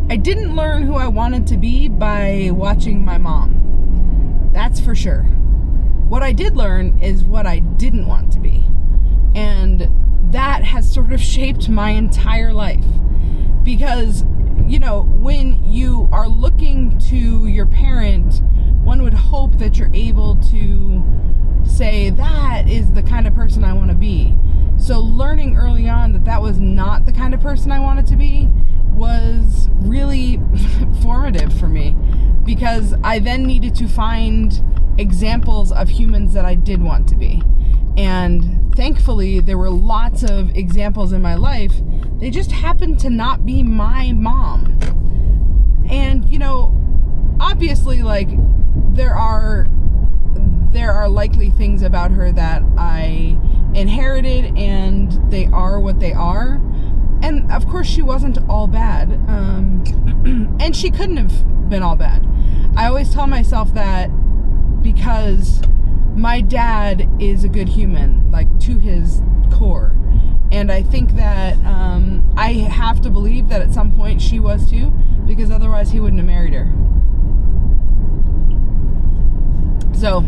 I didn't learn who I wanted to be by watching my mom. That's for sure. What I did learn is what I didn't want to be. And that has sort of shaped my entire life. Because, when you are looking to your parent, one would hope that you're able to say, that is the kind of person I want to be. So learning early on that was not the kind of person I wanted to be was really formative for me, because I then needed to find examples of humans that I did want to be. And thankfully, there were lots of examples in my life. They just happened to not be my mom. And, obviously, there are likely things about her that I inherited, and they are what they are. And of course, she wasn't all bad. And she couldn't have been all bad. I always tell myself that because my dad is a good human, to his core. And I think that I have to believe that at some point she was too, because otherwise he wouldn't have married her. So,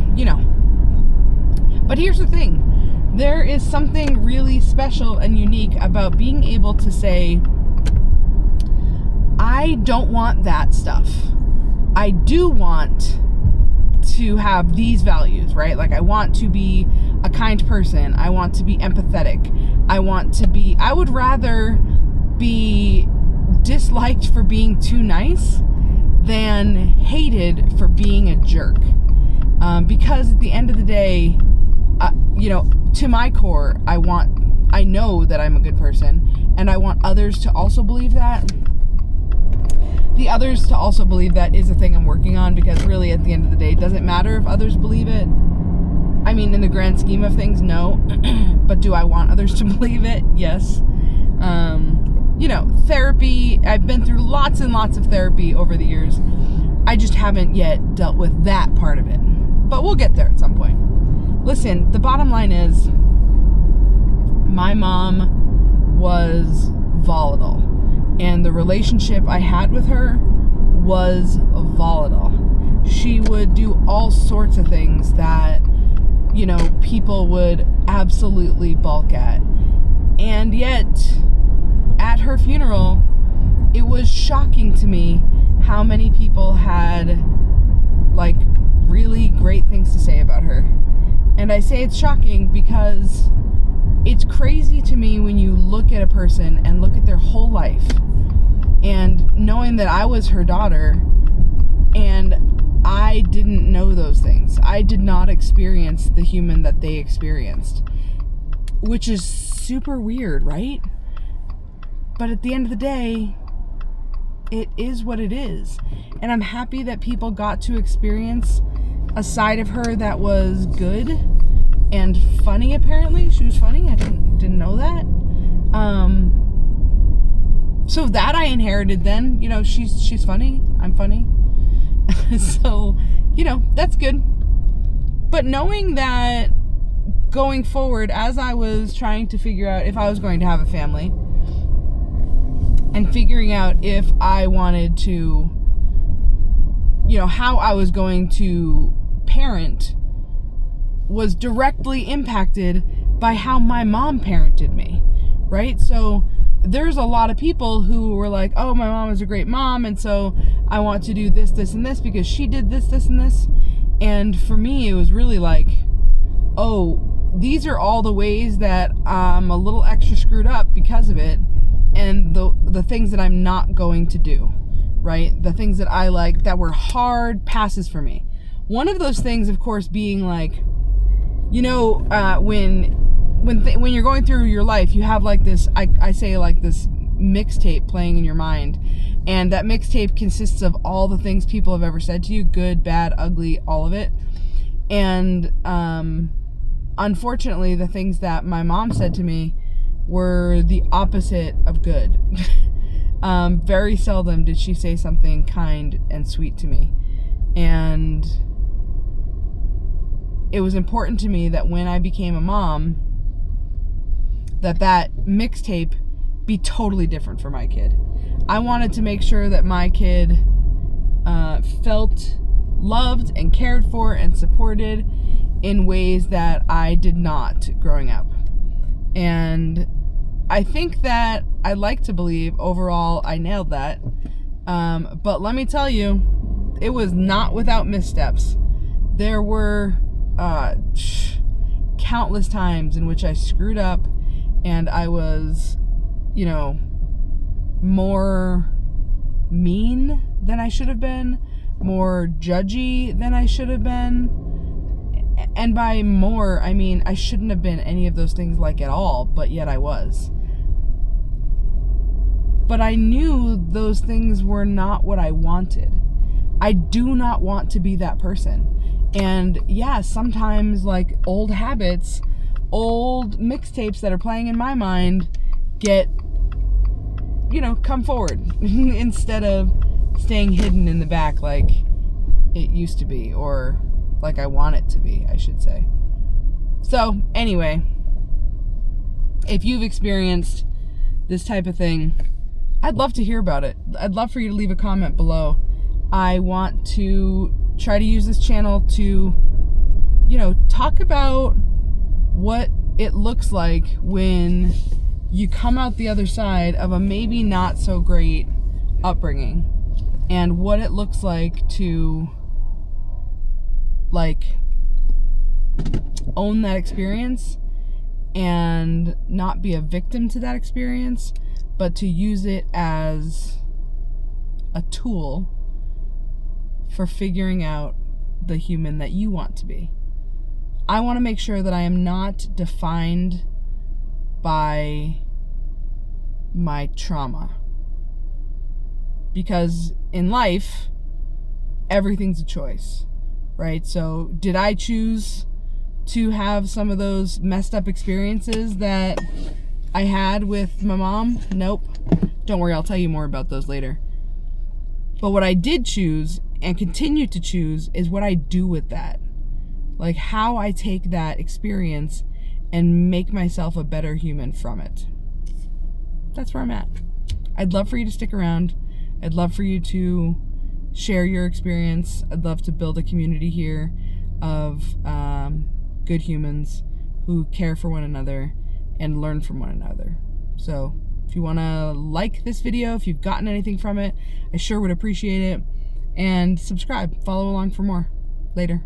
But here's the thing. There is something really special and unique about being able to say, I don't want that stuff. I do want to have these values, right? I want to be a kind person. I want to be empathetic. I would rather be disliked for being too nice than hated for being a jerk. Because at the end of the day, to my core, I know that I'm a good person, and I want others to also believe that. The others to also believe that is a thing I'm working on, because really at the end of the day, it doesn't matter if others believe it. I mean, in the grand scheme of things, no. But do I want others to believe it? Yes. Therapy, I've been through lots and lots of therapy over the years. I just haven't yet dealt with that part of it. But we'll get there at some point. Listen, the bottom line is, my mom was volatile. And the relationship I had with her was volatile. She would do all sorts of things that, people would absolutely balk at. And yet, at her funeral, it was shocking to me how many people had, really great things to say about her. And I say it's shocking because it's crazy to me when you look at a person and look at their whole life, and knowing that I was her daughter and I didn't know those things. I did not experience the human that they experienced, which is super weird, right? But at the end of the day, it is what it is. And I'm happy that people got to experience a side of her that was good and funny. Apparently she was funny. I didn't know that. So that I inherited then. She's funny. I'm funny. So, that's good. But knowing that going forward, as I was trying to figure out if I was going to have a family, and figuring out if I wanted to, how I was going to parent, was directly impacted by how my mom parented me, right? So there's a lot of people who were like, oh, my mom is a great mom, and so I want to do this, this, and this because she did this, this, and this. And for me, it was really like, oh, these are all the ways that I'm a little extra screwed up because of it, and the things that I'm not going to do, right? The things that I like that were hard passes for me. One of those things, of course, being like, when you're going through your life, you have this, I say this mixtape playing in your mind, and that mixtape consists of all the things people have ever said to you, good, bad, ugly, all of it. And unfortunately, the things that my mom said to me were the opposite of good. Very seldom did she say something kind and sweet to me. And it was important to me that when I became a mom, that mixtape be totally different for my kid. I wanted to make sure that my kid felt loved and cared for and supported in ways that I did not growing up. And I think that I'd like to believe overall I nailed that. But let me tell you, it was not without missteps. There were countless times in which I screwed up and I was, you know, more mean than I should have been, more judgy than I should have been. And by more, I mean I shouldn't have been any of those things like at all, but yet I was. But I knew those things were not what I wanted. I do not want to be that person. And yeah, sometimes like old habits, old mixtapes that are playing in my mind get, you know, come forward instead of staying hidden in the back like it used to be, or like I want it to be, I should say. So anyway, if you've experienced this type of thing, I'd love to hear about it. I'd love for you to leave a comment below. I want to try to use this channel to, you know, talk about what it looks like when you come out the other side of a maybe not so great upbringing, and what it looks like to like own that experience and not be a victim to that experience, but to use it as a tool for figuring out the human that you want to be. I want to make sure that I am not defined by my trauma. Because in life, everything's a choice, right? So did I choose to have some of those messed up experiences that I had with my mom? Nope. Don't worry, I'll tell you more about those later. But what I did choose and continue to choose is what I do with that. Like how I take that experience and make myself a better human from it. That's where I'm at. I'd love for you to stick around. I'd love for you to share your experience. I'd love to build a community here of good humans who care for one another and learn from one another. So if you want to like this video, if you've gotten anything from it, I sure would appreciate it. And subscribe, follow along for more. Later.